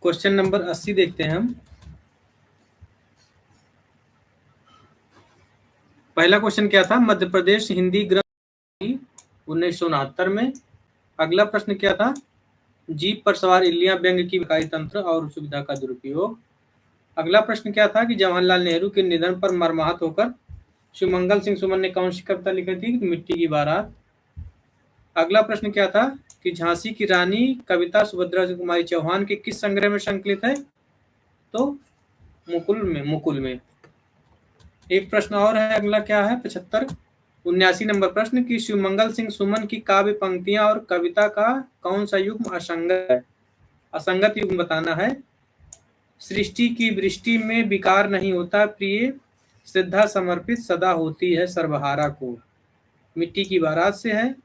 Question number 80 देखते हैं हम। पहला क्वेश्चन क्या था? मध्य प्रदेश हिंदी ग्रंथ 1969 में। अगला प्रश्न क्या था? जीप पर सवार इल्लियां व्यंग्य की इकाई तंत्र और सुविधा का दुरुपयोग। अगला प्रश्न क्या था कि जवाहरलाल नेहरू के निधन पर मर्माहत होकर शिवमंगल सिंह सुमन ने कौन सी कविता लिखी थी? मिट्टी की बारात। अगला प्रश्न क्या था कि झांसी की रानी कविता सुभद्रा कुमारी चौहान के किस संग्रह में संकलित है? तो मुकुल में। एक प्रश्न और है, अगला क्या है? 79 नंबर प्रश्न कि शिवमंगल सिंह सुमन की काव्य पंक्तियां और कविता का कौन सा युग्म असंगत है? असंगत युग्म बताना है। सृष्टि की वृष्टि में विकार नहीं होता प्रिय, श्रद्धा समर्पित सदा होती है सर्वहारा को। मिट्टी की बारात से है।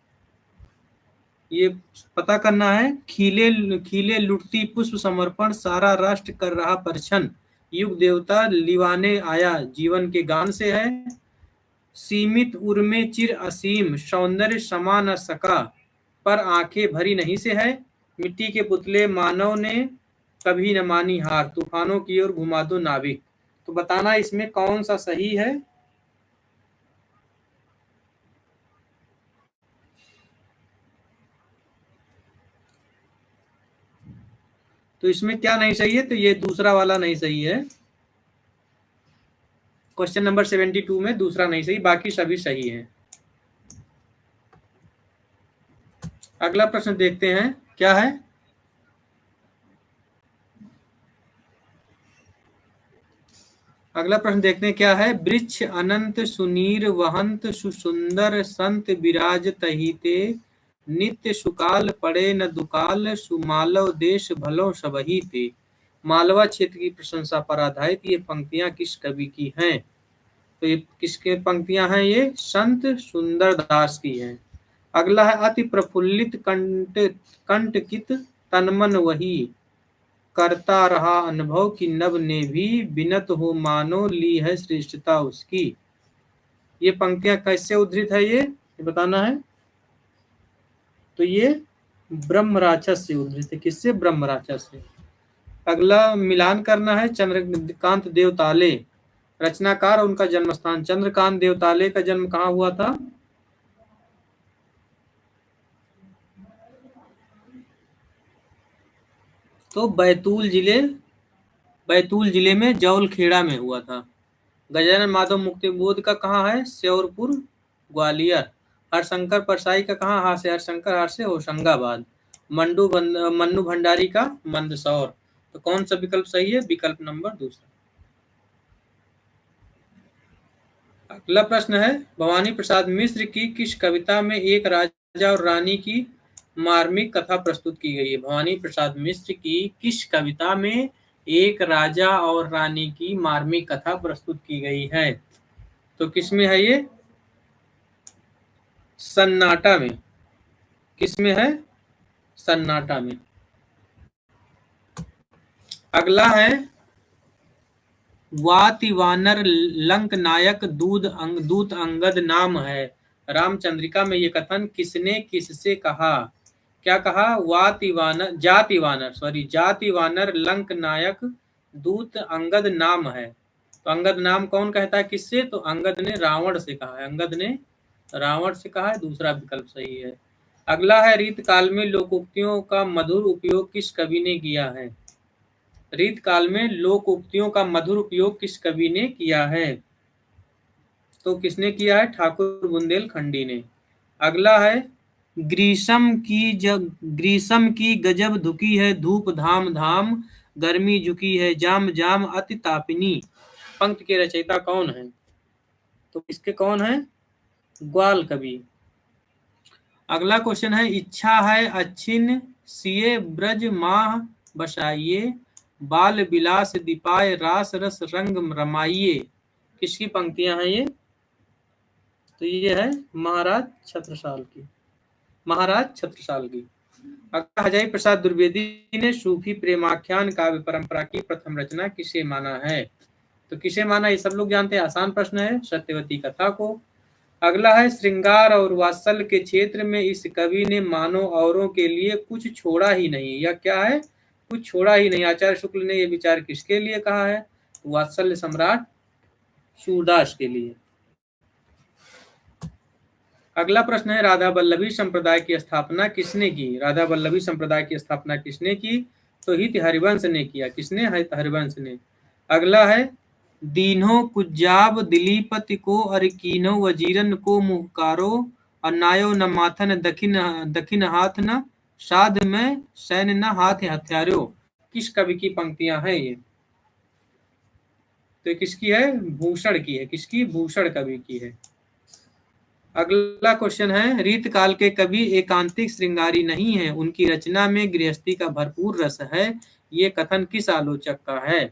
ये पता करना है। खिले खिले लुटती पुष्प समर्पण, सारा राष्ट्र कर रहा परछन, युग देवता लिवाने आया जीवन के गान से है। सीमित उर्मे चिर असीम, सौंदर्य समा न सका, पर आंखें भरी नहीं से है। मिट्टी के पुतले, मानव ने कभी न मानी हार, तूफानों की ओर घुमा दो नाविक। तो बताना इसमें कौन सा सही है? तो इसमें क्या नहीं सही है? तो ये दूसरा वाला नहीं सही है। क्वेश्चन नंबर 72 में दूसरा नहीं सही, बाकी सभी सही हैं। अगला प्रश्न देखते हैं क्या है। अगला प्रश्न देखते हैं क्या है। वृक्ष अनंत सुनीर वहंत, सुसुंदर संत विराज तहिते, नित्य सुकाल पड़े न दुकाल, सुमालव देश भलो सबही ते। मालवा क्षेत्र की प्रशंसा पर आधारित ये पंक्तियां किस कवि की हैं? तो ये किसके पंक्तियां हैं? ये संत सुंदर दास की हैं। अगला है अति प्रफुल्लित कंटकित तनमन वही, करता रहा अनुभव की नभ ने भी, बिनत हो मानो ली है श्रेष्ठता उसकी। ये पंक्तियां कैसे उद्धृत है? ये बताना है। तो ये ब्रह्म राक्षस से उद्धृत है। किससे? ब्रह्म राक्षस से। अगला मिलान करना है। चंद्रकांत देवताले रचनाकार, उनका जन्म स्थान। चंद्रकांत देवताले का जन्म कहाँ हुआ था? तो बैतूल जिले में जौलखेड़ा में हुआ था। गजानन माधव मुक्तिबोध का कहाँ है? श्योरपुर ग्वालियर। हरशंकर परसाई का कहाँ? हार से हरशंकर, हार से होशंगाबाद। मन्नू भंडारी का मंदसौर। तो कौन सा विकल्प सही है? विकल्प नंबर दूसरा। अगला प्रश्न है भवानी प्रसाद मिश्र की किस कविता में एक राजा और रानी की मार्मिक कथा प्रस्तुत की गई है? भवानी प्रसाद मिश्र की किस कविता में एक राजा और रानी की मार्मिक कथा प्रस्तुत की गई है? तो किसमें है ये? सन्नाटा में। किसमें है? सन्नाटा में। अगला है वाति वानर लंक नायक दूत अंगद नाम है। रामचंद्रिका में ये कथन किसने किससे कहा? क्या कहा? जाति वानर लंक नायक दूत अंगद नाम है। तो अंगद नाम कौन कहता है किससे? तो अंगद ने रावण से कहा है। अंगद ने रावण से कहा है। दूसरा विकल्प सही है। अगला है रीत काल में लोकोक्तियों का मधुर उपयोग किस कवि ने किया है? रीत काल में लोकोक्तियों का मधुर उपयोग किस कवि ने किया है? तो किसने किया है? ठाकुर बुंदेलखंडी ने। अगला है ग्रीसम की गजब धुकी है धूप धाम धाम, गर्मी झुकी है जाम जाम अति तापिनी। पंक्ति के रचयिता कौन है? तो इसके कौन है? ग्वाल कवि। अगला क्वेश्चन है इच्छा है अच्छिन सिए ब्रज माह बसाइए, बाल विलास दीपाय रास रस रंग रमाइए। किसकी पंक्तियां हैं ये? तो ये है महाराज छत्रसाल की। हजारी प्रसाद द्विवेदी ने सूफी प्रेमाख्यान काव्य परंपरा की प्रथम रचना किसे माना है? तो किसे माना? ये सब लोग जानते हैं, आसान प्रश्न है। सत्यवती कथा को। अगला है श्रृंगार और वात्सल्य के क्षेत्र में इस कवि ने मानो औरों के लिए कुछ छोड़ा ही नहीं। यह क्या है? कुछ छोड़ा ही नहीं। आचार्य शुक्ल ने यह विचार किसके लिए कहा है? वात्सल्य सम्राट सूरदास के लिए। अगला प्रश्न है, राधा वल्लभी संप्रदाय की स्थापना किसने की? राधा वल्लभी संप्रदाय की स्थापना किसने की? तो हित हरिवंश ने किया। किसने? हित हरिवंश ने। अगला है, दीन्हो कुज्जाब दिलीपति को अरकीनो वजीरन को मुहकारो अन्नायो न माथन दखिन दखिन हाथ न साध में सैन्य न हाथ हथियारो। किस कवि की पंक्तियां हैं ये? तो किसकी है? भूषण की है। किसकी? भूषण कवि की है। अगला क्वेश्चन है, रीत काल के कवि एकांतिक श्रृंगारी नहीं है, उनकी रचना में गृहस्थी का भरपूर रस है, ये कथन किस आलोचक का है?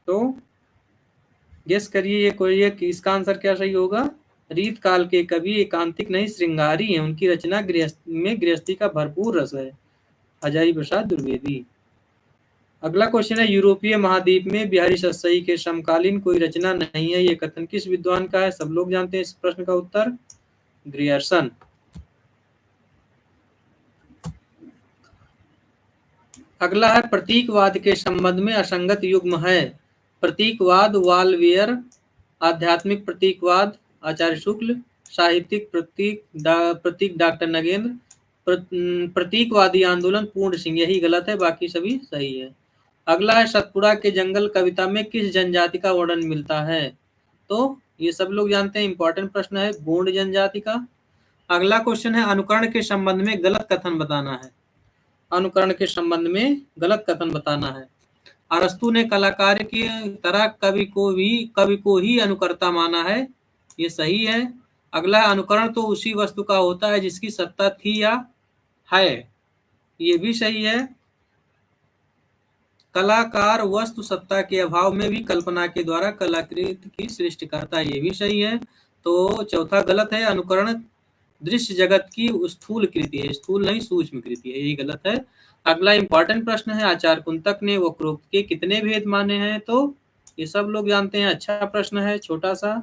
तो गेस करिए, ये कोई है कि इसका आंसर क्या सही होगा? रीत काल के कवि एकांतिक नहीं श्रृंगारी हैं, उनकी रचना में गृहस्थी का भरपूर रस है, हजारी प्रसाद द्विवेदी। अगला क्वेश्चन है, यूरोपीय महाद्वीप में बिहारी सतसई के समकालीन कोई रचना नहीं है, ये कथन किस विद्वान का है? सब लोग जानते हैं इस प्रश्न का उत्तर, ग्रियर्सन। अगला है, प्रतीकवाद के संबंध में असंगत युग्म है। प्रतीकवाद वाल्वियर, आध्यात्मिक प्रतीकवाद आचार्य शुक्ल, साहित्यिक प्रतीक डॉक्टर नगेंद्र, प्रतीकवादी आंदोलन पूर्ण सिंह। यही गलत है, बाकी सभी सही है। अगला है, सतपुड़ा के जंगल कविता में किस जनजाति का वर्णन मिलता है? तो ये सब लोग जानते हैं, इंपॉर्टेंट प्रश्न है, गोंड जनजाति का। अगला क्वेश्चन है, अनुकरण के संबंध में गलत कथन बताना है। अनुकरण के संबंध में गलत कथन बताना है। अरस्तु ने कलाकार की तरह कवि को ही अनुकर्ता माना है, ये सही है। अगला, अनुकरण तो उसी वस्तु का होता है जिसकी सत्ता थी या है, ये भी सही है। कलाकार वस्तु सत्ता के अभाव में भी कल्पना के द्वारा कलाकृति की सृष्टि करता है, ये भी सही है। तो चौथा गलत है, अनुकरण दृश्य जगत की स्थूल कृति है, स्थूल नहीं सूक्ष्म कृति है, यही गलत है। अगला इंपॉर्टेंट प्रश्न है, आचार्य कुंतक ने वक्रोक्ति के कितने भेद माने हैं? तो ये सब लोग जानते हैं, अच्छा प्रश्न है, छोटा सा,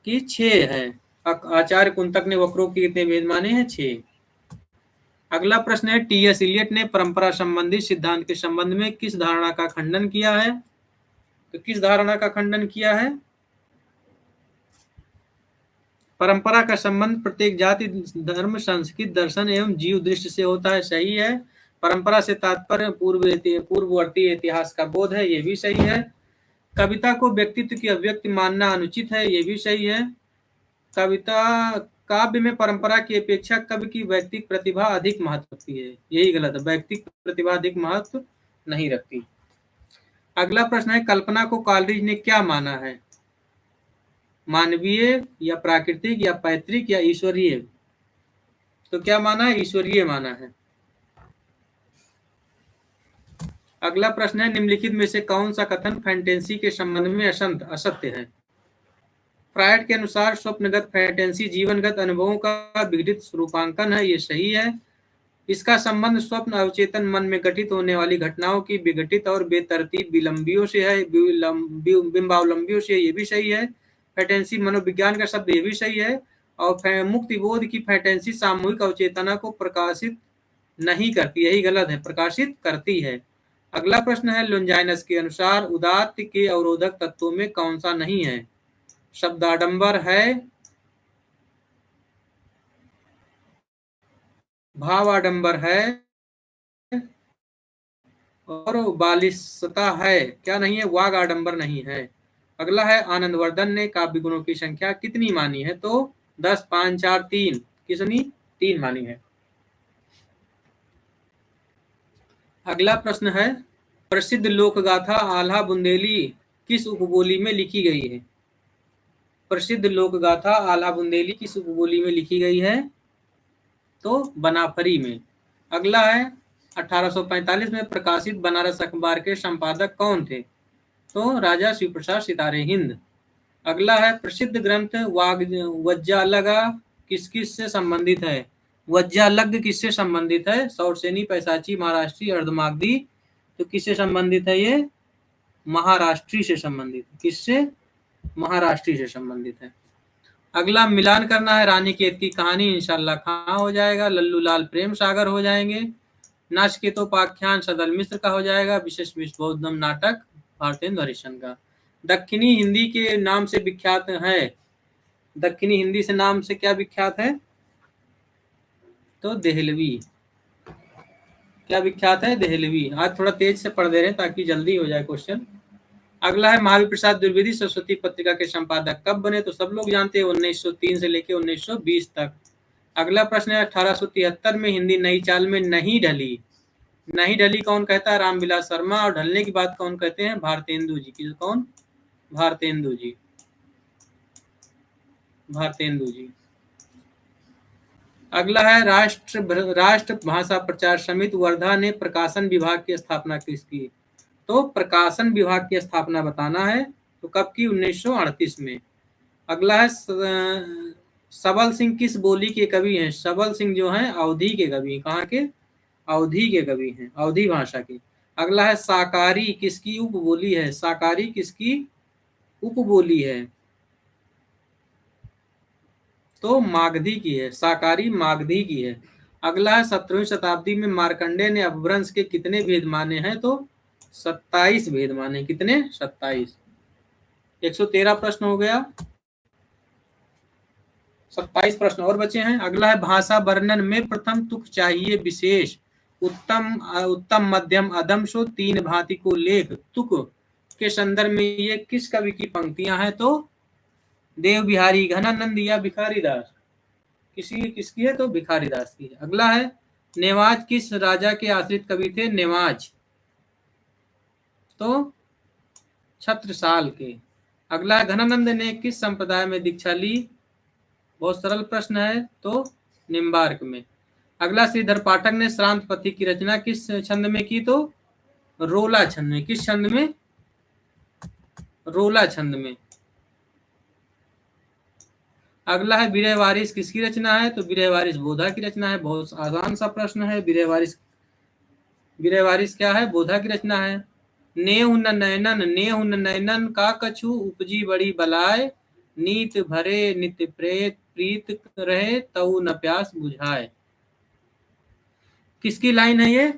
कि 6 है। आचार्य कुंतक ने वक्रोक्ति के कितने भेद माने हैं? 6। अगला प्रश्न है, टी.एस. इलियट ने परंपरा संबंधी सिद्धांत के संबंध में किस धारणा का खंडन किया है? तो किस धारणा का खंडन किया है? परंपरा का संबंध प्रत्येक जाति, धर्म, संस्कृति, दर्शन एवं जीव दृष्टि से होता है, सही है। परंपरा से तात्पर्य पूर्ववर्ती इतिहास का बोध है, ये भी सही है। कविता को व्यक्तित्व की अभिव्यक्ति मानना अनुचित है, ये भी सही है। कविता काव्य में परंपरा की अपेक्षा कवि की व्यक्तिक प्रतिभा अधिक महत्व रखती है, यही गलत है, व्यक्तिक प्रतिभा अधिक महत्व नहीं रखती। अगला प्रश्न है, कल्पना को कॉलरिज ने क्या माना है? मानवीय या प्राकृतिक या पैतृक या ईश्वरीय? तो क्या माना है? ईश्वरीय माना है। अगला प्रश्न है, निम्नलिखित में से कौन सा कथन फैंटेसी के संबंध में असत्य है? फ्रायड के अनुसार स्वप्नगत फैंटेसी जीवनगत अनुभवों का विघटित रूपांकन है, ये सही है। इसका संबंध स्वप्न अवचेतन मन में घटित होने वाली घटनाओं की विघटित और बेतरतीब विलंबियों से है, बिंबावलंबियों से, ये भी सही है। फैंटेसी मनोविज्ञान का शब्द, ये भी सही है। और मुक्ति बोध की फैंटेसी सामूहिक अवचेतना को प्रकाशित नहीं करती, यही गलत है, प्रकाशित करती है। अगला प्रश्न है, लोंजाइनस के अनुसार उदात्त के अवरोधक तत्वों में कौन सा नहीं है? शब्दाडंबर है, भावाडंबर है और बालिशता है, क्या नहीं है? वाग आडंबर नहीं है। अगला है, आनंदवर्धन ने काव्य गुणों की संख्या कितनी मानी है? तो 10, 5, 4, 3। कितनी? 3 मानी है। अगला प्रश्न है, प्रसिद्ध लोकगाथा आल्हा बुंदेली किस उपबोली में लिखी गई है? प्रसिद्ध लोकगाथा आल्हा बुंदेली किस उपबोली में लिखी गई है? तो बनाफरी में। अगला है, 1845 में प्रकाशित बनारस अखबार के संपादक कौन थे? तो राजा शिव प्रसाद सितारे हिंद। अगला है, प्रसिद्ध ग्रंथ वज्जालगा किस से संबंधित है? वज्जालग किससे संबंधित है? सौरसेनी, पैसाची, महाराष्ट्री, अर्धमागधी। तो किससे संबंधित है ये? महाराष्ट्री से संबंधित। किससे? महाराष्ट्री से संबंधित है। अगला मिलान करना है, रानी केत की कहानी इंशाल्लाह खां हो जाएगा, लल्लू लाल प्रेम सागर हो जाएंगे, नाचिकेतोपाख्यान सदल मिश्र का हो जाएगा। विशेष विश्वबौद्धम नाटक भारतेंदु हरिश्चंद्र का। दक्षिणी हिंदी के नाम से विख्यात है, दक्षिणी हिंदी से नाम से क्या विख्यात है? तो देहलवी। क्या विख्यात है? देहलवी। आज थोड़ा तेज से पढ़ दे रहे हैं ताकि जल्दी हो जाए क्वेश्चन। अगला है महावीर प्रसाद द्विवेदी सरस्वती पत्रिका के संपादक कब बने? तो सब लोग जानते हैं 1903 से लेकर 1920 तक। अगला प्रश्न है 1873 में हिंदी नई चाल में नहीं ढली। नहीं ढली कौन कहता है? रामविलास शर्मा। और ढलने की बात कौन कहते हैं? भारतेंदु जी। की कौन? भारतेंदु जी। भारतेंदु जी। अगला है राष्ट्र भाषा प्रचार समिति वर्धा ने प्रकाशन विभाग की स्थापना किसकी? तो प्रकाशन विभाग की स्थापना बताना है। तो कब की? 1938 में। अगला है सबल सिंह किस बोली के कवि हैं? सबल सिंह जो हैं अवधी के कवि। कहाँ के? अवधी के कवि हैं, अवधी भाषा के। अगला है साकारी किसकी उपबोली है? साकारी किसकी उपबोली है? तो मागधी की है। साकारी मागधी की है। अगला है 17वीं शताब्दी में मार्कंडेय ने अपभ्रंश के कितने भेद माने हैं? तो 27 भेद माने। कितने? 27। 113 प्रश्न हो गया। 27 प्रश्न और बचे हैं। अगला है भाषा वर्णन में प्रथम तुक चाहिए विशेष, उत्तम उत्तम मध्यम अधम सो तीन भांति को लेख। तुक के संदर्भ में ये किस कवि की पंक्तियां हैं? तो देव बिहारी, घनानंद या भिखारी दास। किसकी है? तो भिखारी दास की है। अगला है नेवाज किस राजा के आश्रित कवि थे? नेवाज तो छत्रसाल के। अगला घनानंद ने किस संप्रदाय में दीक्षा ली? बहुत सरल प्रश्न है। तो निम्बार्क में। अगला श्रीधर पाठक ने श्रांत पथी की रचना किस छंद में की? तो रोला छंद में। किस छंद में? रोला छंद में। अगला है विरह वारिस किसकी रचना है? तो विरह वारिस बोधा की रचना है। बहुत आसान सा प्रश्न है। विरह वारिस क्या है? बोधा की रचना है। नेहु न नैनन का कछु उपजी बड़ी बलाय, नीत भरे नित्य प्रीत रहे तऊ न प्यास बुझाए। किसकी लाइन है ये?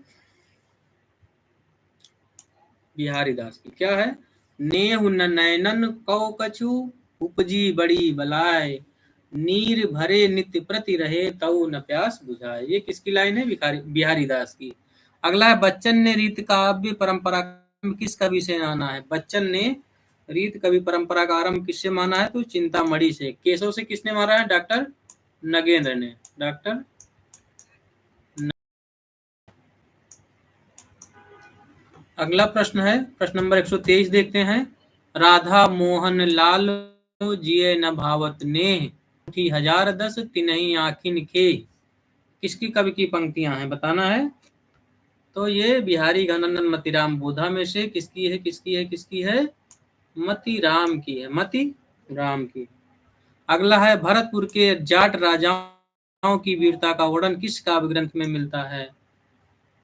बिहारी दास की। क्या है? नेहु न नैनन कौ कछु उपजी बड़ी बलाय, नीर भरे नित्य प्रति रहे तऊ न प्यास बुझाए। ये किसकी लाइन है? बिहारी दास की। अगला है बच्चन ने रीत काव्य परंपरा किस कवि से माना है? बच्चन ने रीत कवि परंपरा का आरंभ किससे माना है? तो चिंतामणि से। केशव से किसने माना है? डॉक्टर नगेंद्र ने। डॉक्टर अगला प्रश्न है प्रश्न नंबर 123 देखते हैं। राधा मोहन लाल जिये न भावत ने, उठी 1010 तिनहि आखिन खे। किसकी कवि की पंक्तियां हैं? बताना है। तो ये बिहारी घनानंद मतीराम बोधा में से किसकी है? किसकी है? मतीराम की है। मतीराम की। अगला है भरतपुर के जाट राजाओं की वीरता का वर्णन किस काव्य ग्रंथ में मिलता है?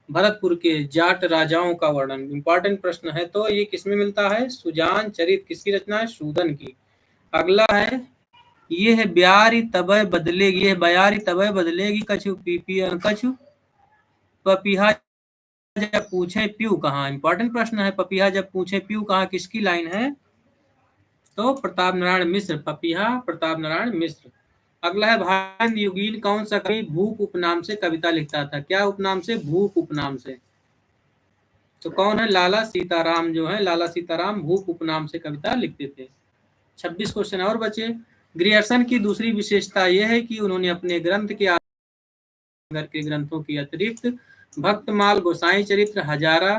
भरतपुर के जाट राजाओं का वर्णन। इंपॉर्टेंट प्रश्न है। तो ये किसमें मिलता है? सुजान चरित। किसकी रचना है? सूदन की। अगला है ये है ब्यारी तबय बदलेगी, ये बयारी तबय बदलेगी कछु कछु पपीहा जब पूछे प्यू कहाँ। इंपॉर्टेंट प्रश्न है। पपीहा जब पूछे प्यू कहाँ किसकी लाइन है? तो प्रताप नारायण मिश्र। पपीहा प्रताप नारायण मिश्र। अगला है भारतेंदु युगीन कौन सा कवि भूप उपनाम से कविता लिखता था? क्या उपनाम से? भूप उपनाम से। तो कौन है? लाला सीताराम जो है, लाला सीताराम भूप उपनाम से कविता लिखते थे। 26 क्वेश्चन और बचे। ग्रियर्सन की दूसरी विशेषता यह है कि उन्होंने अपने ग्रंथ के ग्रंथों की अतिरिक्त भक्तमाल, गोसाई चरित्र, हजारा,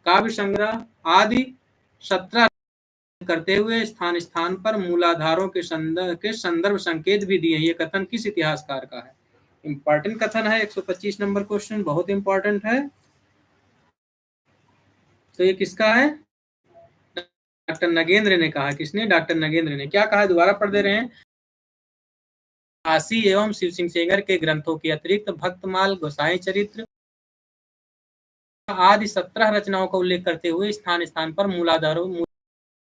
काव्य संग्रह आदि 17 करते हुए स्थान स्थान पर मूलाधारों के संदर्भ संकेत भी दिए। ये कथन किस इतिहासकार का है? इंपॉर्टेंट कथन है। 125 नंबर क्वेश्चन बहुत इंपॉर्टेंट है। तो ये किसका है? डॉक्टर नगेंद्र ने कहा। किसने? डॉक्टर नगेंद्र ने। क्या कहा? दोबारा पढ़ दे रहे हैं। काशी एवं शिव सिंह सेंगर के ग्रंथों के अतिरिक्त भक्तमाल, गोसाई चरित्र आदि 17 रचनाओं का उल्लेख करते हुए स्थान स्थान पर मूलाधारों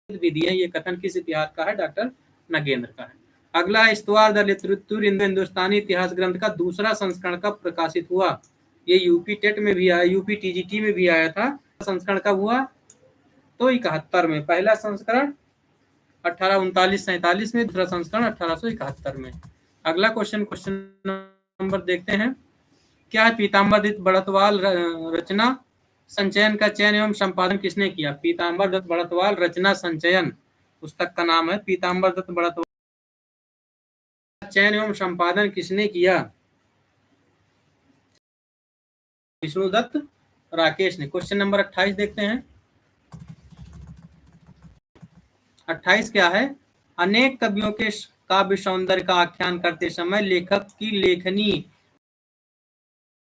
विधि है। ये कथन किस इतिहास का है? डॉक्टर नगेंद्र का है। अगला इस्तवार दलित हिंदुस्तानी इतिहास ग्रंथ का दूसरा संस्करण कब प्रकाशित हुआ? ये यूपी टेट में भी आया, यूपी टीजीटी में भी आया था। संस्करण कब हुआ? तो 71 में। पहला संस्करण 1839-47 में, दूसरा संस्करण 1871 में। अगला क्वेश्चन नंबर देखते हैं। क्या है पीताम्बर दत्त बड़तवाल रचना संचयन का चयन एवं संपादन किसने किया? पीताम्बर दत्त बड़तवाल रचना संचयन पुस्तक का नाम है। पीताम्बर दत्त बड़तवाल चयन एवं संपादन किसने किया? विष्णु दत्त राकेश ने। क्वेश्चन नंबर 28 देखते हैं। 28 क्या है? अनेक कवियों के काव्य सौंदर्य का आख्यान करते समय लेखक की लेखनी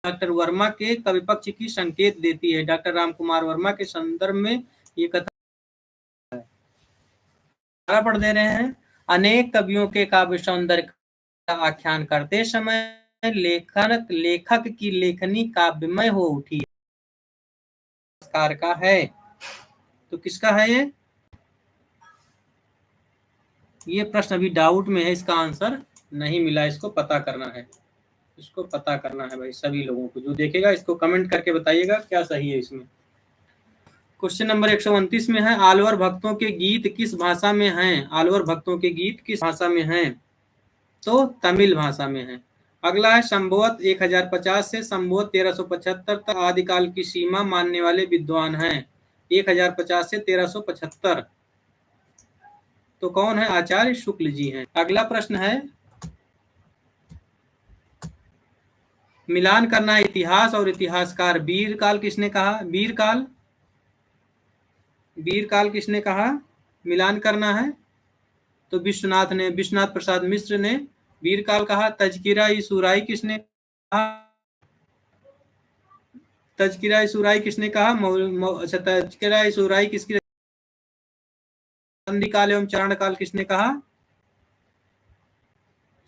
डॉक्टर वर्मा के कवि पक्ष की संकेत देती है। डॉक्टर रामकुमार वर्मा के संदर्भ में ये कथा पढ़ दे रहे हैं। अनेक कवियों के काव्य सौंदर्य का आख्यान करते समय लेखक की लेखनी काव्यमय हो उठी का है। तो किसका है ये प्रश्न अभी डाउट में है, इसका आंसर नहीं मिला, इसको पता करना है। इसको पता करना है भाई सभी लोगों को। जो देखेगा इसको कमेंट करके बताइएगा क्या सही है इसमें। क्वेश्चन नंबर 129 में है, आलवर भक्तों के गीत किस भाषा में हैं? आलवर भक्तों के गीत किस भाषा में हैं? तो तमिल भाषा में है। अगला है, संभवत 1050 से संभवत 1375 तक आदिकाल की सीमा मानने वाले विद्वान हैं। 1050 से 1375 तो कौन है? आचार्य शुक्ल जी हैं। अगला प्रश्न है, मिलान करना है इतिहास और इतिहासकार। वीरकाल किसने कहा? वीरकाल किसने कहा मिलान करना है? तो विश्वनाथ प्रसाद मिश्र ने वीरकाल कहा। तज़किरा-ए-सुराई किसने कहा? तज़किरा-ए-सुराई किसने कहा? अच्छा, तज़किरा-ए-सुराई किसकी? संधि काल एवं चारण काल किसने कहा?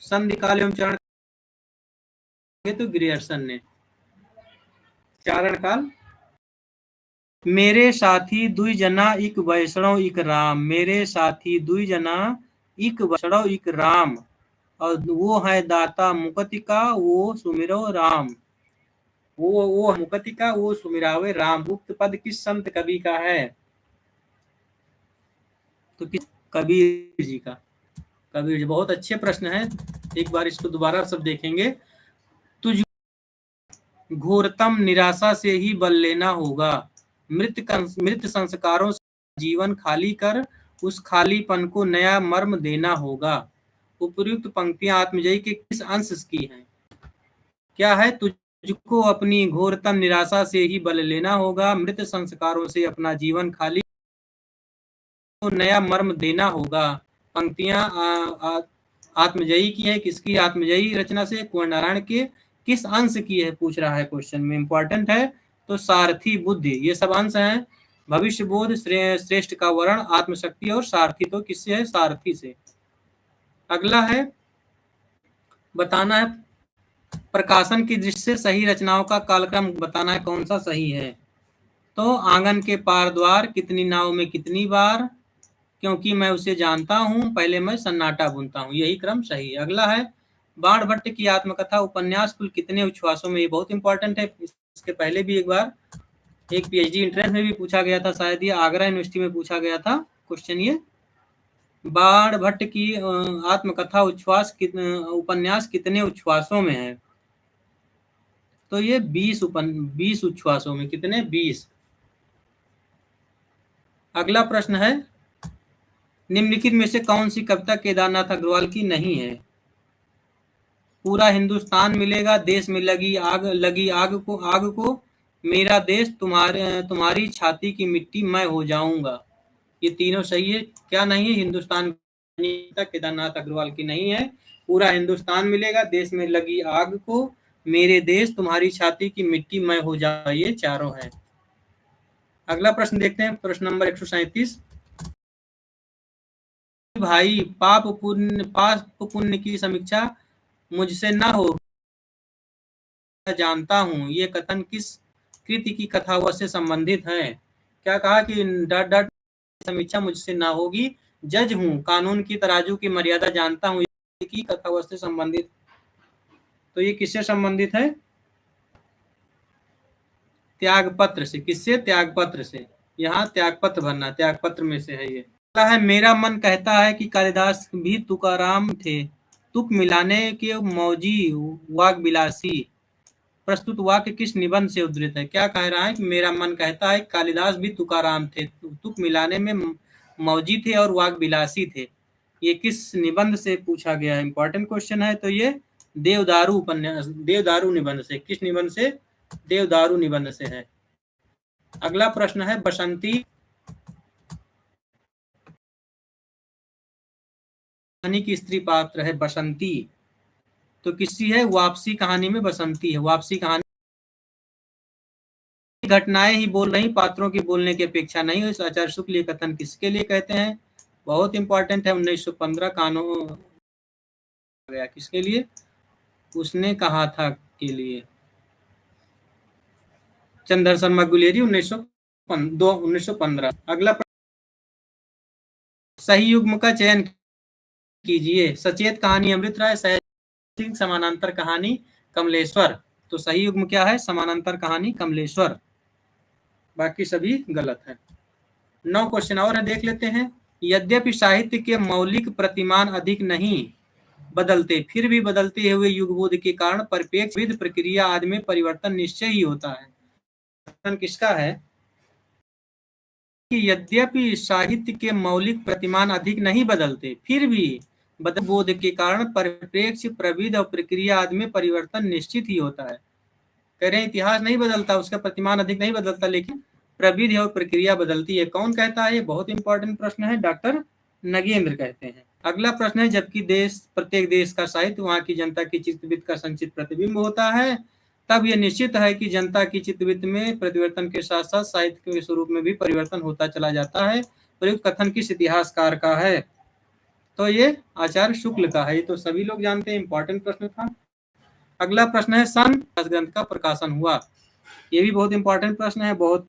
संधि काल एवं चारण तो ग्रियर्सन ने। चारण काल, मेरे साथी दुई जना इक वैष्णव इक राम। मेरे साथी दुई जना इक वैष्णव इक राम, और वो है दाता मुक्ति का वो सुमिरो राम। वो मुक्ति का वो सुमिरावे राम। उक्त पद किस संत कवि का है? तो किस? कबीर जी का। कबीर जी। बहुत अच्छे प्रश्न है, एक बार इसको दोबारा सब देखेंगे। तुझ घोरतम निराशा से ही बल लेना होगा। मृत संस्कारों से जीवन खाली कर, उस खालीपन को नया मर्म देना होगा। उपयुक्त पंक्तियां आत्मजयी के किस अंश की हैं? क्या है? तुझको अपनी घोरतम निराशा से ही बल लेना होगा, मृत संस्कारों से अपना जीवन खाली को नया मर्म देना होगा। पंक्तियां आत्मजयी की है। किसकी? आत्मजयी रचना से। कुंवर नारायण के। किस अंश की है पूछ रहा है क्वेश्चन में, इंपॉर्टेंट है। तो सारथी बुद्धि, ये सब अंश हैं। भविष्य बोध, श्रेष्ठ का वर्ण, आत्मशक्ति और सारथी। तो किससे है? सारथी से। अगला है, बताना है प्रकाशन की दृष्टि से सही रचनाओं का कालक्रम बताना है, कौन सा सही है? तो आंगन के पार द्वार, कितनी नाव में कितनी बार, क्योंकि मैं उसे जानता हूं, पहले मैं सन्नाटा बुनता हूं, यही क्रम सही है। अगला है, बाण भट्ट की आत्मकथा उपन्यास कुल कितने उच्छ्वासों में? ये बहुत इंपॉर्टेंट है। इसके पहले भी एक बार एक पीएचडी एंट्रेंस में भी पूछा गया था, शायद ये आगरा यूनिवर्सिटी में पूछा गया था क्वेश्चन। ये बाण भट्ट की आत्मकथा उपन्यास कितने उच्छ्वासों में है? तो ये 20 उच्छ्वासों में। कितने? 20। अगला प्रश्न है, निम्नलिखित में से कौन सी कविता केदारनाथ अग्रवाल की नहीं है? पूरा हिंदुस्तान मिलेगा, देश में लगी आग को, मेरा देश तुम्हारी छाती की मिट्टी मैं हो जाऊंगा। ये तीनों सही है। क्या नहीं है? हिंदुस्तान केदारनाथ अग्रवाल की नहीं है। पूरा हिंदुस्तान मिलेगा, देश में लगी आग को, मेरे देश तुम्हारी छाती की मिट्टी मैं हो जाऊंगा, ये चारों है। अगला प्रश्न देखते हैं, प्रश्न नंबर 137। भाई पाप पुण्य की समीक्षा मुझसे न हो, जानता हूं, ये कथन किस कृति की कथावह से संबंधित है? क्या कहा कि डॉट डॉट समीक्षा मुझसे ना होगी, जज हूं, कानून की तराजू की मर्यादा जानता हूं, की कथावह से संबंधित। तो ये किससे संबंधित है? त्यागपत्र से। किससे? त्यागपत्र से। यहाँ त्यागपत्र भरना, त्यागपत्र में से है ये। है मेरा मन कहता है कि कालिदास भी तुकाराम थे, तुक मिलाने के मौजी वाग विलासी। प्रस्तुत वाक्य किस निबंध से उद्धृत है? क्या कह रहा है कि मेरा मन कहता है कालिदास भी तुकाराम थे, तुक मिलाने में मौजी थे और वाग विलासी थे। ये किस निबंध से पूछा गया है? इंपॉर्टेंट क्वेश्चन है। तो ये देवदारू उपन्यास, देवदारू निबंध से। किस निबंध से? देवदारू निबंध से है। अगला प्रश्न है बसंती कहानी की स्त्री पात्र है बसंती, तो किसकी है? वापसी कहानी में बसंती है। वापसी कहानी घटनाएं ही बोल रही, पात्रों की बोलने की अपेक्षा नहीं। इस आचार्य शुक्ल ये कथन किसके लिए कहते हैं? बहुत इंपॉर्टेंट है। 1915 कानून गया किसके लिए? उसने कहा था के लिए चंद्र शर्मा गुलेरी 1915। अगला सही युग्म का चयन कीजिए। सचेत कहानी अमृत राय, सिंह समानांतर कहानी कमलेश्वर। तो सही युग्म क्या है? समानांतर कहानी कमलेश्वर। बाकी सभी गलत है। 9 क्वेश्चन और है, देख लेते हैं। यद्यपि साहित्य के मौलिक प्रतिमान अधिक नहीं बदलते, फिर भी बदलते हुए युगबोध के कारण परिपेक्ष विध प्रक्रिया आदि में परिवर्तन निश्चय ही होता है। किसका है? कि यद्यपि साहित्य के मौलिक प्रतिमान अधिक नहीं बदलते, फिर भी बदल बोध के कारण परिप्रेक्ष्य प्रविध और प्रक्रिया आदि में परिवर्तन निश्चित ही होता है। कह रहे हैं इतिहास नहीं बदलता, उसका प्रतिमान अधिक नहीं बदलता, लेकिन प्रविधि और प्रक्रिया बदलती है। कौन कहता है? ये बहुत इंपॉर्टेंट प्रश्न है, डॉक्टर नगेंद्र कहते हैं। अगला प्रश्न है जबकि देश, प्रत्येक देश का साहित्य वहां की जनता की चित्तवृत्ति का संचित प्रतिबिंब होता है, तब यह निश्चित है कि जनता की चित्तवृत्ति में परिवर्तन के साथ साथ साहित्य के स्वरूप में भी परिवर्तन होता चला जाता है। प्रयुक्त कथन किस इतिहासकार का है? तो ये आचार्य शुक्ल का है। ये तो सभी लोग जानते हैं, इंपॉर्टेंट प्रश्न था। अगला प्रश्न है सन ग्रंथ का प्रकाशन हुआ। ये भी बहुत इंपॉर्टेंट प्रश्न है, बहुत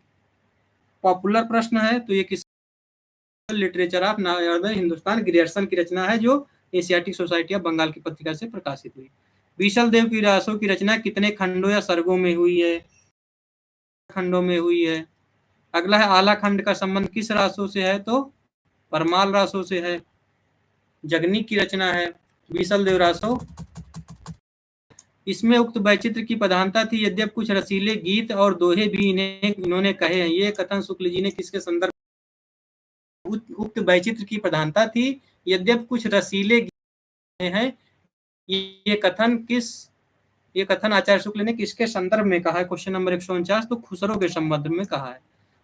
पॉपुलर प्रश्न है। तो ये किस literature of northern Hindustan Grierson की रचना है, जो एशियाटिक सोसाइटी ऑफ बंगाल की पत्रिका से प्रकाशित हुई। बीसल देव की रासों की रचना कितने खंडों या सर्गों में हुई है? खंडों में हुई है। अगला है आला खंड का संबंध किस रासों से है? तो परमाल रासों से है। जगनीक की रचना है बीसल देव रासो। इसमें उक्त वैचित्र की प्रधानता थी, यद्यप कुछ रसीले गीत और दोहे भी इन्होंने कहे हैं। ये कथन शुक्ल जी ने किसके संदर्भ? उक्त वैचित्र की प्रधानता थी, यद्यप कुछ रसीले गीत हैं। ये कथन आचार्य शुक्ल ने किसके संदर्भ में कहा है? Question number 149। तो खुसरो के संबंध में कहा है।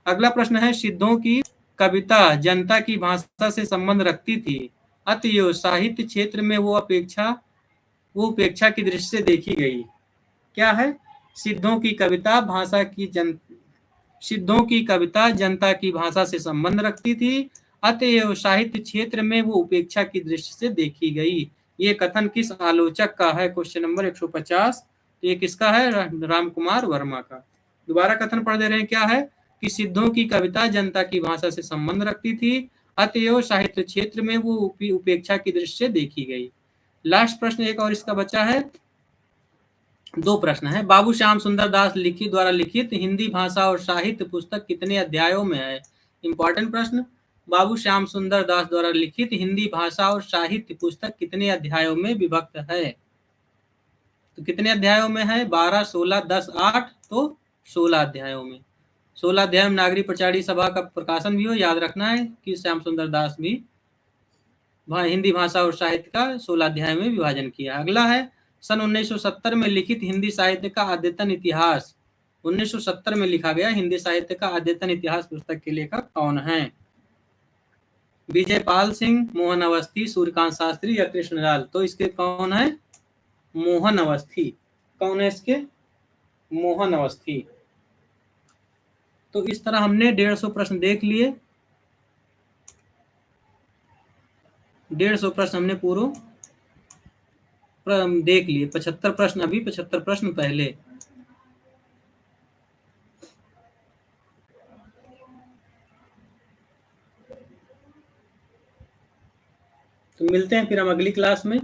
अगला प्रश्न है सिद्धों की कविता जनता की भाषा से संबंध रखती थी, अतएव साहित्य क्षेत्र में वो उपेक्षा की दृष्टि से देखी गई। क्या है? सिद्धों की कविता जनता की भाषा से संबंध रखती थी, अतएव साहित्य क्षेत्र में वो उपेक्षा की दृष्टि से देखी गई। ये कथन किस आलोचक का है? Question number 150। तो ये किसका है? राम कुमार वर्मा का। दोबारा कथन पढ़ दे रहे हैं, क्या है? कि सिद्धों की कविता जनता की भाषा से संबंध रखती थी, अतएव साहित्य क्षेत्र में वो उपेक्षा की दृष्टि से देखी गई। लास्ट प्रश्न एक और इसका बचा है, 2 प्रश्न है। बाबू श्याम सुंदर दास द्वारा लिखित हिंदी भाषा और साहित्य पुस्तक कितने अध्यायों में है? इंपॉर्टेंट प्रश्न। बाबू श्याम सुंदर दास द्वारा लिखित हिंदी भाषा और साहित्य पुस्तक कितने अध्यायों में विभक्त है? तो कितने अध्यायों में है? 12, 16, 10, 8। तो 16 अध्यायों में। 16 अध्याय में नागरिक प्रचारी सभा का प्रकाशन भी हो। याद रखना है कि श्याम सुंदर दास भी हिंदी भाषा और साहित्य का 16 अध्याय में विभाजन किया। अगला है सन 1970 में लिखित हिंदी साहित्य का अद्यतन इतिहास। 1970 में लिखा गया हिंदी साहित्य का अद्यतन इतिहास पुस्तक के लेखक कौन है? विजय पाल सिंह, मोहन अवस्थी, सूर्यकांत शास्त्री या कृष्णलाल? तो इसके कौन है? मोहन अवस्थी। कौन है इसके? मोहन अवस्थी। तो इस तरह हमने 150 प्रश्न देख लिए। 150 प्रश्न हमने पूर्व देख लिए। 75 प्रश्न अभी, 75 प्रश्न पहले। तो मिलते हैं फिर हम अगली क्लास में।